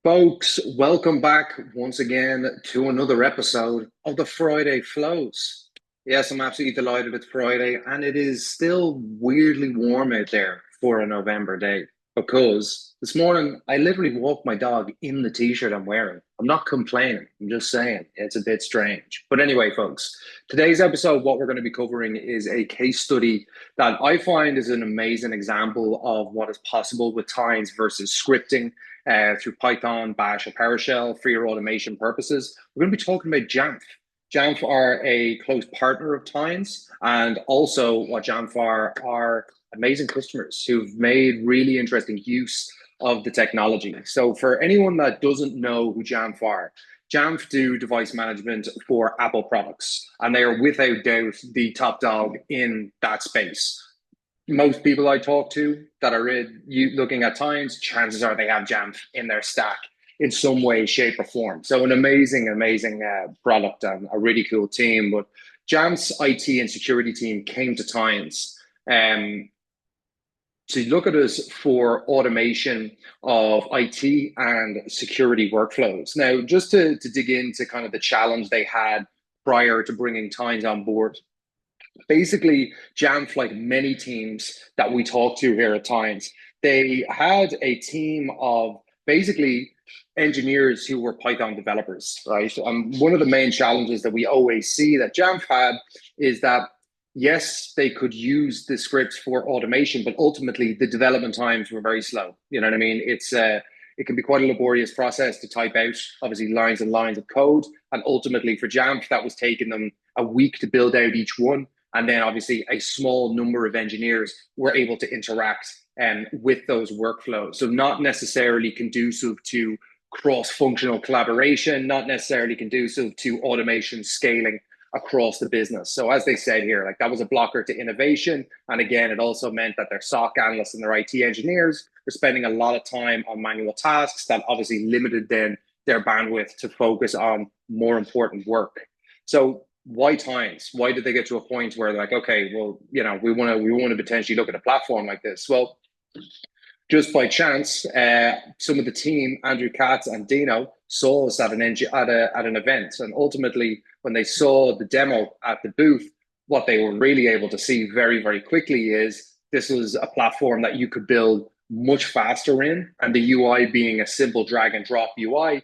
Folks, welcome back once again to another episode of the Friday Flows. Yes, I'm absolutely delighted it's Friday, and it is still weirdly warm out there for a November day because this morning I literally walked my dog in the t-shirt I'm wearing. I'm not complaining, I'm just saying it's a bit strange. But anyway, folks, today's episode, what we're going to be covering is a case study that I find is an amazing example of what is possible with Tines versus scripting through Python, Bash, or PowerShell for your automation purposes. We're going to be talking about Jamf. Jamf are a close partner of Tines, and also what Jamf are amazing customers who've made really interesting use of the technology. So for anyone that doesn't know who Jamf do device management for Apple products, and they are without doubt the top dog in that space. Most people I talk to that are looking at Tines, chances are they have Jamf in their stack in some way, shape, or form. So an amazing product and a really cool team. But Jamf's IT and security team came to Tines to look at us for automation of IT and security workflows. Now, just to dig into kind of the challenge they had prior to bringing Tines on board. Basically, Jamf, like many teams that we talk to here at Tines, they had a team of basically engineers who were Python developers, right? One of the main challenges that we always see that Jamf had is that yes, they could use the scripts for automation, but ultimately the development times were very slow. You know what I mean? It can be quite a laborious process to type out, obviously, lines and lines of code. And ultimately for Jamf, that was taking them a week to build out each one. And then obviously a small number of engineers were able to interact with those workflows. So not necessarily conducive to cross-functional collaboration, not necessarily conducive to automation scaling across the business. So as they said here, like that was a blocker to innovation. And again, it also meant that their SOC analysts and their IT engineers were spending a lot of time on manual tasks that obviously limited then their bandwidth to focus on more important work. So why Tines? Why did they get to a point where they're like, okay, well, we want to potentially look at a platform like this? Well, just by chance, some of the team, Andrew Katz and Dino, saw us at an event, and ultimately, when they saw the demo at the booth, what they were really able to see very, very quickly is this was a platform that you could build much faster in, and the UI being a simple drag and drop UI.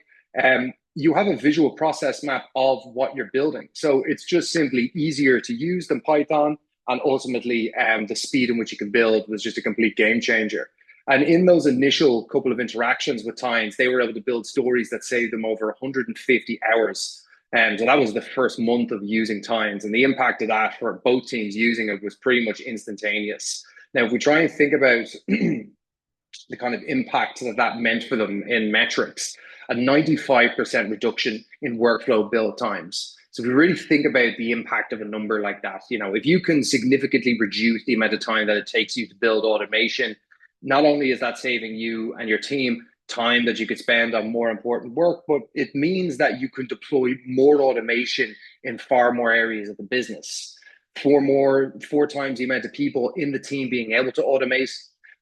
You have a visual process map of what you're building. So it's just simply easier to use than Python. And ultimately, the speed in which you can build was just a complete game changer. And in those initial couple of interactions with Tines, they were able to build stories that saved them over 150 hours. And so that was the first month of using Tines. And the impact of that for both teams using it was pretty much instantaneous. Now, if we try and think about the kind of impact that that meant for them in metrics, a 95% reduction in workflow build times. So if we really think about the impact of a number like that, if you can significantly reduce the amount of time that it takes you to build automation, not only is that saving you and your team time that you could spend on more important work, but it means that you can deploy more automation in far more areas of the business. Four times the amount of people in the team being able to automate.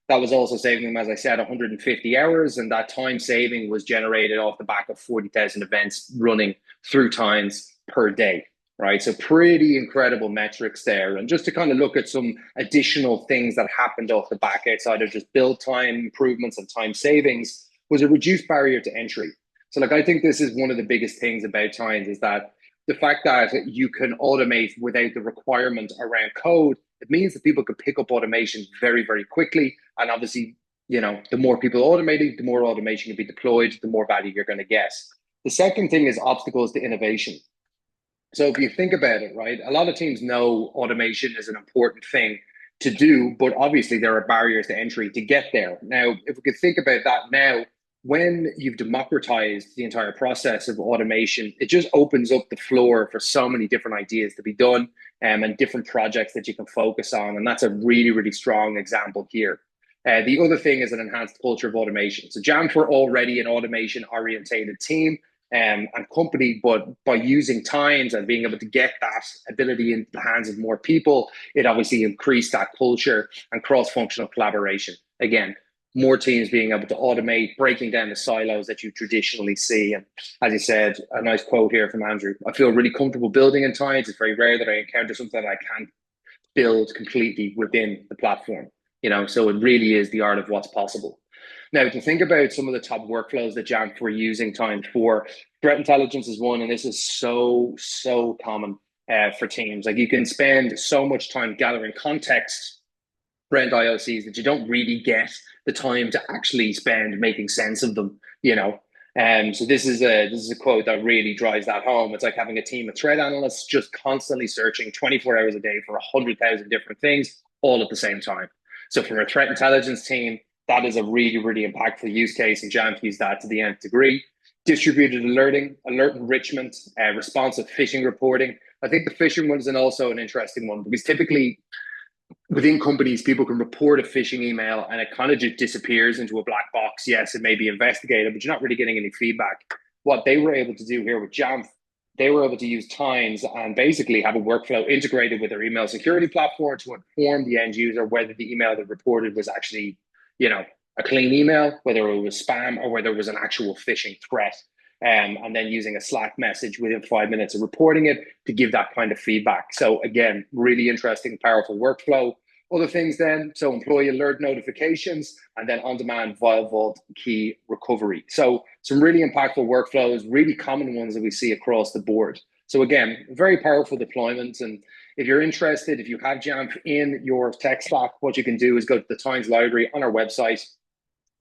That was also saving them, as I said, 150 hours, and that time saving was generated off the back of 40,000 events running through Tines per day, right? So pretty incredible metrics there. And just to kind of look at some additional things that happened off the back outside of just build time improvements and time savings was a reduced barrier to entry. So I think this is one of the biggest things about Tines is that the fact that you can automate without the requirement around code, it means that people can pick up automation very, very quickly. And obviously, the more people automating, the more automation can be deployed, the more value you're going to get. The second thing is obstacles to innovation. So if you think about it, right, a lot of teams know automation is an important thing to do, but obviously there are barriers to entry to get there. Now, if we could think about that now, when you've democratized the entire process of automation, it just opens up the floor for so many different ideas to be done and different projects that you can focus on. And that's a really, really strong example here. The other thing is an enhanced culture of automation. So Jamf were already an automation orientated team and company, but by using Tines and being able to get that ability into the hands of more people, it obviously increased that culture and cross-functional collaboration. Again, more teams being able to automate, breaking down the silos that you traditionally see. And as you said, a nice quote here from Andrew, I feel really comfortable building in Tides. It's very rare that I encounter something that I can't build completely within the platform, so it really is the art of what's possible. Now, to think about some of the top workflows that Jamf were using time for, threat intelligence is one, and this is so common for teams. Like, you can spend so much time gathering context around IOCs that you don't really get the time to actually spend making sense of them, so this is a quote that really drives that home. It's like having a team of threat analysts just constantly searching 24 hours a day for 100,000 different things all at the same time. So for a threat intelligence team, that is a really impactful use case, and Jamf use that to the nth degree. Distributed alerting, alert enrichment, responsive phishing reporting. I think the phishing one is also an interesting one, because typically within companies, people can report a phishing email and it kind of just disappears into a black box. Yes, it may be investigated, but you're not really getting any feedback. What they were able to do here with Jamf, they were able to use Times and basically have a workflow integrated with their email security platform to inform the end user whether the email that reported was actually, a clean email, whether it was spam or whether it was an actual phishing threat. And then using a Slack message within 5 minutes of reporting it to give that kind of feedback. So again, really interesting, powerful workflow. Other things then, so employee alert notifications, and then on-demand File Vault key recovery. So some really impactful workflows, really common ones that we see across the board. So again, very powerful deployments. And if you're interested, if you have Jamf in your tech stack, what you can do is go to the Times library on our website,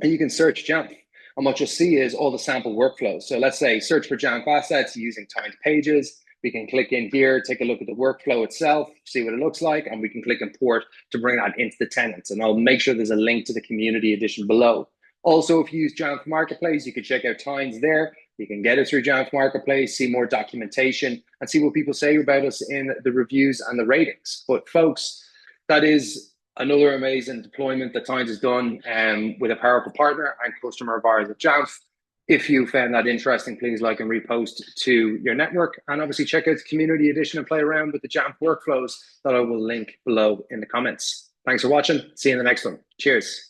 and you can search Jamf. And what you'll see is all the sample workflows. So let's say search for Jamf assets using Times pages. We can click in here, take a look at the workflow itself, see what it looks like, and we can click import to bring that into the tenants. And I'll make sure there's a link to the community edition below. Also, if you use Jamf Marketplace, you can check out Times there. You can get it through Jamf Marketplace, see more documentation, and see what people say about us in the reviews and the ratings. But folks, that is another amazing deployment that Times has done with a powerful partner and customer of ours at Jamf. If you found that interesting, please like and repost to your network, and obviously check out the community edition and play around with the Jamf workflows that I will link below in the comments. Thanks for watching. See you in the next one. Cheers.